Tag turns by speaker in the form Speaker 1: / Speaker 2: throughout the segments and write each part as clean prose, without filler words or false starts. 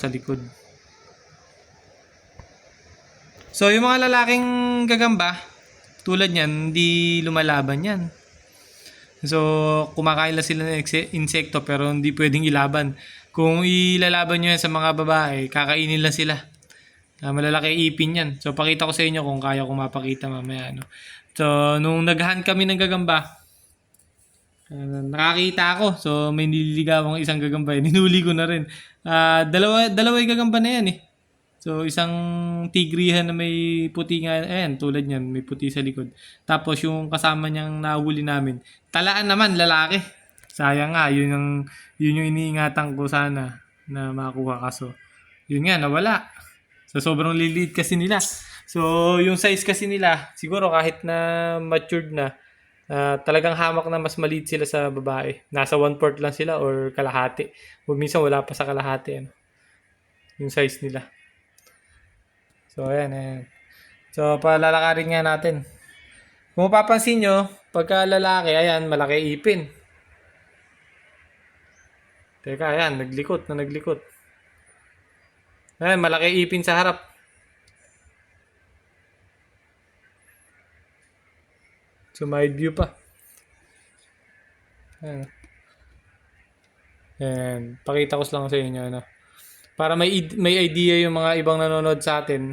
Speaker 1: sa likod. So, yung mga lalaking gagamba, tulad niyan, hindi lumalaban yan. So, kumakain lang sila ng insekto pero hindi pwedeng ilaban. Kung ilalaban nyo yan sa mga babae, kakainin lang sila. Malalaki ipin yan. So, pakita ko sa inyo kung kaya ko mapakita mamaya. No? So, nung naghunt kami ng gagamba, nakakita ako. So, may nililigaw isang gagamba. Ninuli ko na rin. Dalawa yung gagamba na yan eh. So, isang tigrihan na may puti nga, ayan, tulad niyan, may puti sa likod. Tapos, yung kasama niyang nahuli namin, talaan naman, lalaki. Sayang nga, yun yung iniingatan ko sana na makuha kaso. Yun nga, nawala. So, sobrang liliit kasi nila. So, yung size kasi nila, siguro kahit na matured na, talagang hamak na mas maliit sila sa babae. Nasa 1/4 lang sila or kalahati. O minsan wala pa sa kalahati. Ano, yung size nila. So, ayan. So, palalakarin nga natin. Kung mapapansin nyo, pagka lalaki, ayan, malaki ipin. Teka, ayan, naglikot. Ayan, malaki ipin sa harap. So, may view pa. Ayan, pakita ko lang sa inyo, ano. Para may idea yung mga ibang nanonood sa atin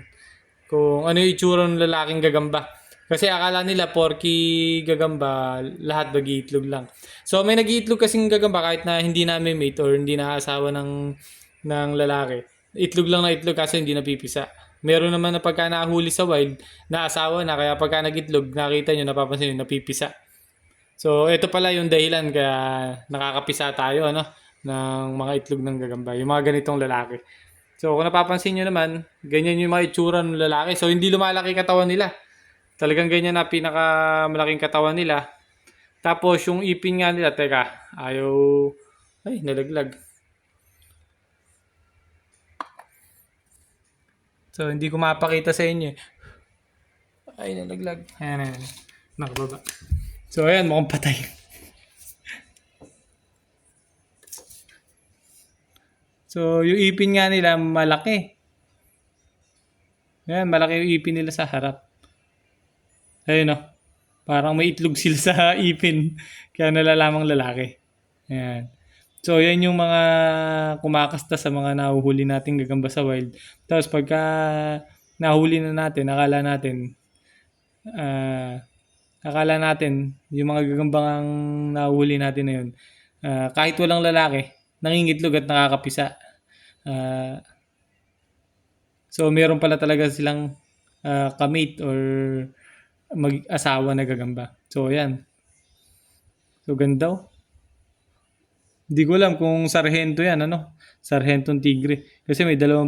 Speaker 1: kung ano yung itsura ng lalaking gagamba. Kasi akala nila porky gagamba, lahat nag-iitlog lang. So may nag-iitlog kasing gagamba kahit na hindi namin mate or hindi na asawa ng lalaki. Itlog lang na itlog kasi hindi napipisa. Meron naman na pagka nahuli sa wild, na asawa na kaya pagka nag-itlog, nakita nyo, napapansin nyo, napipisa. So ito pala yung dahilan kaya nakakapisa tayo ano ng mga itlog ng gagamba, yung mga ganitong lalaki. So kung napapansin nyo naman, ganyan yung mga itsura ng lalaki. So hindi lumalaki katawan nila. Talagang ganyan na pinakamalaking katawan nila. Tapos yung ipin nga nila, teka, ayaw, ay nalaglag. So hindi ko mapakita sa inyo. Ay nalaglag. Ayan. Nakababa. So ayan, mukhang patay. So, yung ipin nga nila malaki. Ayan, malaki yung ipin nila sa harap. Ayun o. Parang may itlog sila sa ipin. Kaya nalalamang lalaki. Ayan. So, yan yung mga kumakasta sa mga nahuhuli nating gagamba sa wild. Tapos, pagka nahuli na natin, akala natin, yung mga gagambang nahuhuli natin na yun, kahit walang lalaki, nangingitlog at nakakapisa. So, meron pala talaga silang kamate or mag-asawa na gagamba. So, ayan. So, ganda oh. Hindi ko alam kung sarhento yan, ano? Sarhentong tigre. Kasi may dalawang